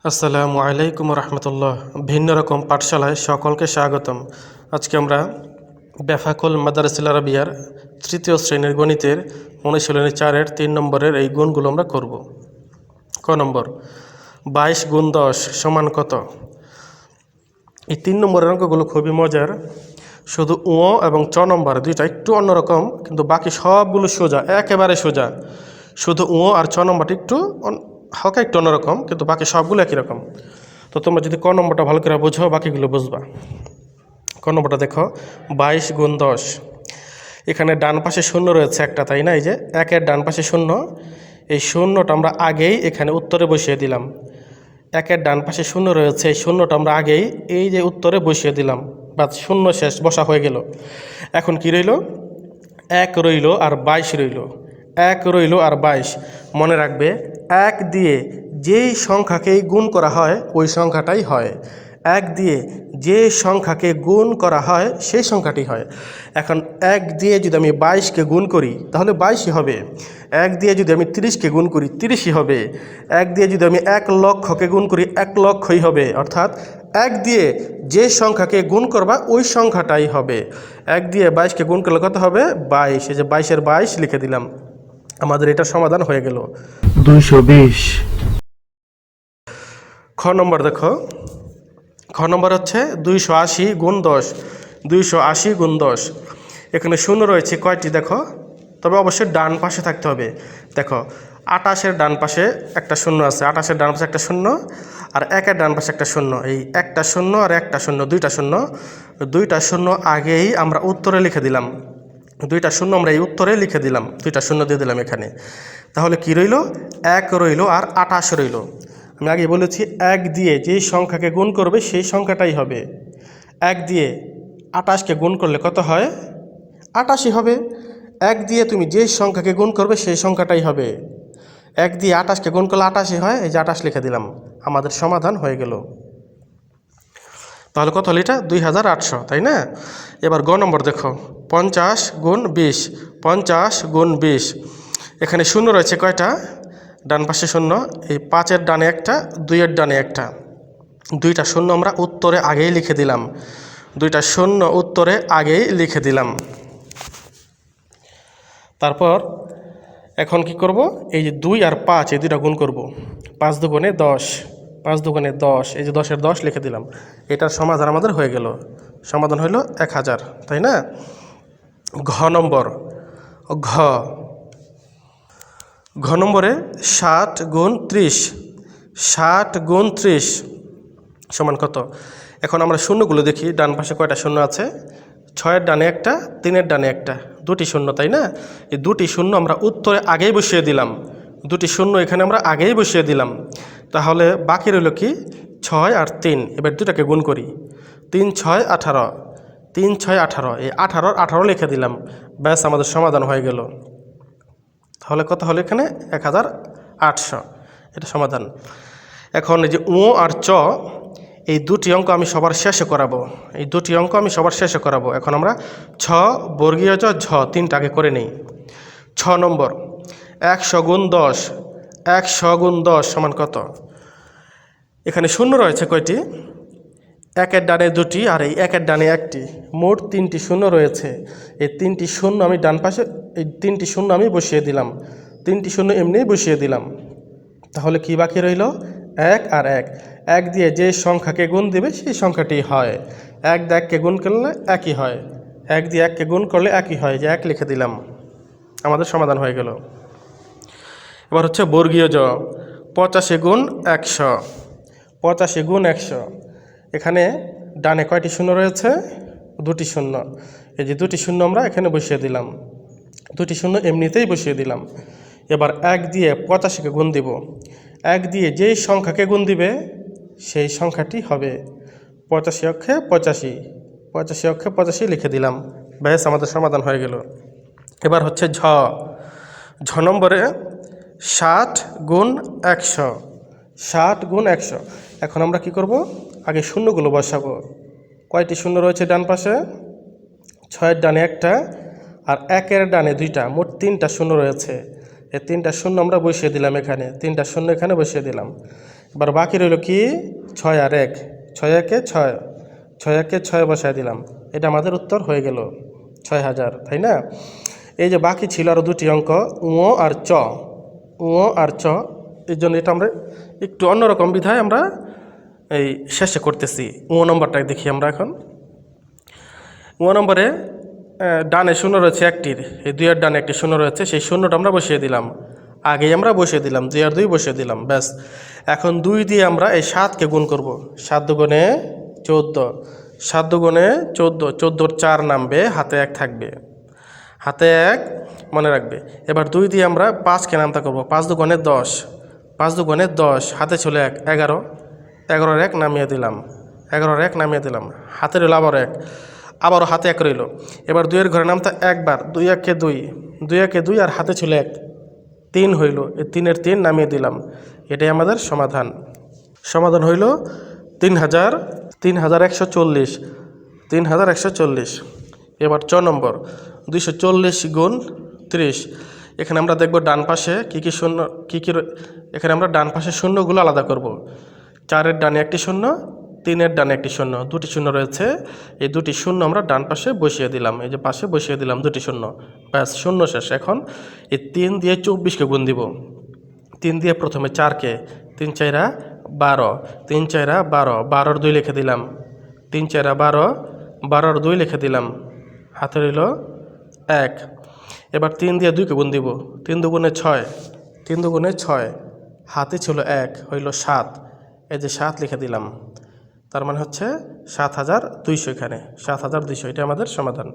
আসসালামু আলাইকুম রহমতুল্লাহ। ভিন্ন রকম পাঠশালায় সকলকে স্বাগতম। আজকে আমরা বেফাকুল মাদারিসুল আরাবিয়ার তৃতীয় শ্রেণীর গণিতের অনুশীলনী 4-এর 3 নম্বরের এই গুণগুলো আমরা করব। ক নম্বর, 22 গুণ 10 সমান কত? এই 3 নম্বরের অঙ্কগুলো খুবই মজার। শুধু ও এবং চ নম্বর দুইটা একটু অন্যরকম, কিন্তু বাকি সবগুলো সোজা, একেবারে সোজা। শুধু ও আর চ নম্বরটা একটু হালকা একটু অন্যরকম, কিন্তু বাকি সবগুলো একই রকম। তো তোমরা যদি ক নম্বরটা ভালো করে বোঝো, বাকিগুলো বুঝবা। ক নম্বরটা দেখো, 22 গুণ 10। এখানে ডান পাশে শূন্য রয়েছে একটা, তাই না? এই যে একের ডান পাশে শূন্য, এই শূন্যটা আমরা আগেই এখানে উত্তরে বসিয়ে দিলাম। একের ডান পাশে শূন্য রয়েছে, এই শূন্যটা আমরা আগেই এই যে উত্তরে বসিয়ে দিলাম। বাস, শূন্য শেষ, বসা হয়ে গেল। এখন কি রইল? 1 রইল আর 22 রইল। 1 রইল আর 22। মনে রাখবে, 1 দিয়ে যেই সংখ্যাকেই গুণ করা হয় ওই সংখ্যাটাই হয়। 1 দিয়ে যে সংখ্যাকে গুণ করা হয় সেই সংখ্যাটি হয়। এখন 1 দিয়ে যদি আমি 22কে গুণ করি তাহলে 22ই হবে। 1 দিয়ে যদি আমি 30কে গুণ করি 30ই হবে। 1 দিয়ে যদি আমি 1 লক্ষকে গুণ করি 1 লক্ষই হবে। অর্থাৎ 1 দিয়ে যে সংখ্যাকে গুণ করবা ওই সংখ্যাটাই হবে। 1 দিয়ে 22কে গুণ করলে কত হবে? 22। এই যে 22-এর 22 লিখে দিলাম। আমাদের এটা সমাধান হয়ে গেল। 220। খ নম্বর দেখো, খ নম্বর হচ্ছে 280 গুণ 10। 280 গুণ 10। এখানে শূন্য রয়েছে কয়টি দেখো, তবে অবশ্যই ডান পাশে থাকতে হবে। দেখো, 28-এর ডান পাশে একটা শূন্য আছে, 28-এর ডান পাশে একটা শূন্য, আর 1-এর ডান পাশে একটা শূন্য। এই একটা শূন্য আর একটা শূন্য, দুইটা শূন্য। দুইটা শূন্য আগেই আমরা উত্তরে লিখে দিলাম। দুইটা শূন্য আমরা এই উত্তরে লিখে দিলাম, দুইটা শূন্য দিয়ে দিলাম এখানে। তাহলে কি রইল? 1 রইল আর 28 রইল। আমি আগে বলেছি, 1 দিয়ে যেই সংখ্যাকে গুণ করবে সেই সংখ্যাটাই হবে। 1 দিয়ে 28কে গুণ করলে কত হয়? 28ই হবে। 1 দিয়ে তুমি যেই সংখ্যাকে গুণ করবে সেই সংখ্যাটাই হবে। 1 দিয়ে 28কে গুণ করলে 28ই হয়। এই যে 28 লিখে দিলাম, আমাদের সমাধান হয়ে গেল। তাহলে কত হলো এটা? 2800, তাই না? এবার গ নম্বর দেখো, 50 গুণ 20। 50 গুণ 20। এখানে শূন্য রয়েছে কয়টা? ডান পাশে শূন্য, এই 5-এর ডানে একটা, 2-এর ডানে একটা। দুইটা শূন্য আমরা উত্তরে আগেই লিখে দিলাম। দুইটা শূন্য উত্তরে আগেই লিখে দিলাম। তারপর এখন কি করব? এই যে 2 আর 5, এই দুইটা গুণ করব। 5 দুগুণে 10। 5 দুগুণে 10। এই যে 10-এর 10 লিখে দিলাম। এটার সমাধান আমাদের হয়ে গেল। সমাধান হইল 1000, তাই না? ঘ নম্বর, ঘ ঘ নম্বরে 60 গুণ 30। 60 গুণ 30 সমান কত? এখন আমরা শূন্যগুলো দেখি, ডান পাশে কয়টা শূন্য আছে? 6-এর ডানে একটা, 3-এর ডানে একটা, দুটি শূন্য, তাই না? এই দুটি শূন্য আমরা উত্তরে আগেই বসিয়ে দিলাম। দুটি শূন্য এখানে আমরা আগেই বসিয়ে দিলাম। তাহলে বাকি রইল কি? 6 আর 3। এবার দুটাকে গুণ করি। 3 6 18। 3 6 18। এই 18-র 18 লিখে দিলাম। ব্যাস, আমাদের সমাধান হয়ে গেল। তাহলে কত হলো এখানে? 1800। এটা সমাধান। এখন এই যে ও আর চ, এই দুটি অঙ্ক আমি সবার শেষে করাবো। এই দুটি অঙ্ক আমি সবার শেষে করাবো। এখন আমরা ছ বর্গীয় জ ঝ তিনটা আগে করে নিই। 6 নম্বর, 100 গুণ 10। 100 গুণ 10 সমান কত? এখানে শূন্য রয়েছে কয়টি? 1-এর ডানে 2টি আর এই 1-এর ডানে 1টি, মোট 3টি শূন্য রয়েছে। এই 3টি শূন্য আমি ডান পাশে, এই 3টি শূন্য আমি বসিয়ে দিলাম। 3টি শূন্য এমনিই বসিয়ে দিলাম। তাহলে কি বাকি রইল? 1 আর 1। 1 দিয়ে যে সংখ্যাকে গুণ দিবে সেই সংখ্যাটি হয়। 1 দিয়ে 1কে গুণ করলে একই হয়। 1 দিয়ে 1কে গুণ করলে একই হয়। যে 1 লিখে দিলাম, আমাদের সমাধান হয়ে গেল। এবার হচ্ছে বর্গীয় জ, 85 গুণ 100। 85 গুণ 100। এখানে ডানে কয়টি শূন্য রয়েছে? দুটি শূন্য। এই যে দুটি শূন্য আমরা এখানে বসিয়ে দিলাম। দুটি শূন্য এমনিতেই বসিয়ে দিলাম। এবার 1 দিয়ে 85কে গুণ দিব। 1 দিয়ে যেই সংখ্যাকে গুণ দিবে সেই সংখ্যাটি হবে। 85 অক্ষে 85। 85 অক্ষে 85 লিখে দিলাম। ব্যাস, আমাদের সমাধান হয়ে গেল। এবার হচ্ছে ঝ। ঝ নম্বরে 60 গুণ 100। 60 গুণ 100। এখন আমরা কি করব? আগে শূন্যগুলো বসাবো। কয়টি শূন্য রয়েছে ডান পাশে? 6-এর ডানে একটা আর 1-এর ডানে 2টা, মোট 3টা শূন্য রয়েছে। এই 3টা শূন্য আমরা বসিয়ে দিলাম এখানে। 3টা শূন্য এখানে বসিয়ে দিলাম। এবার বাকি রইল কি 6 আর 1, 6 একে 6, 6 একে 6 বসায় দিলাম। এটা আমাদের উত্তর হয়ে গেল 6000, তাই না? এই যে বাকি ছিল আরও দুটি অঙ্ক, উ আর চ, উ আর চ, এই জন্য এটা আমরা একটু অন্যরকম বিধায় আমরা এই শেষে করতেছি। উ নম্বরটা দেখি আমরা এখন। উ নম্বরে ডানে শূন্য রয়েছে একটির, এই 2 এর ডানে একটি শূন্য রয়েছে, সেই শূন্যটা আমরা বসিয়ে দিলাম। আগেই আমরা বসিয়ে দিলাম, 2 আর 2 বসিয়ে দিলাম, ব্যাস। এখন 2 দিয়ে আমরা এই 7কে গুণ করব। 7 দুগুণে 14, 7 দুগুণে 14, 14 4 নামবে, হাতে 1 থাকবে, হাতে 1 মনে রাখবে। এবার 2 দিয়ে আমরা 5কে নামতা করব। 5 দুগুণে 10, 5 দুগুণে 10, হাতে ছিল 1, 11, 11 1 নামিয়ে দিলাম, 11 1 নামিয়ে দিলাম, হাতে রইল আবার 1, আবারও হাতে 1 রইল। এবার 2 এর ঘরে নামতা একবার, 2 একে 2, 2 একে 2 আর হাতে ছিল 1, 3 হইল, এই 3 এর 3 নামিয়ে দিলাম। এটাই আমাদের সমাধান। সমাধান হইল 3140, 3140। এবার 6 নম্বর 240 গুণ 30। এখানে আমরা দেখব ডান পাশে কী কী শূন্য, এখানে আমরা ডান পাশে শূন্যগুলো আলাদা করব। 4 এর ডানে একটি শূন্য, 3 এর ডানে একটি শূন্য, দুটি শূন্য রয়েছে, এই দুটি শূন্য আমরা ডান পাশে বসিয়ে দিলাম, এই যে পাশে বসিয়ে দিলাম দুটি শূন্য, ব্যাস শূন্য শেষ। এখন এই 3 দিয়ে 24কে গুণ দিব। 3 দিয়ে প্রথমে 4কে, 3 4 12, 3 4 12, 12 2 লিখে দিলাম, 3 4 12, 12 2 লিখে দিলাম, হাতে রইল 1। এবার 3 দিয়ে 2কে গুণ দিব, 3 দুগুণে 6, 3 দুগুণে 6, হাতে ছিল 1, হইল 7, এই যে 7 লিখে দিলাম। তার মানে হচ্ছে 7200, এখানে 7200, এটা আমাদের সমাধান।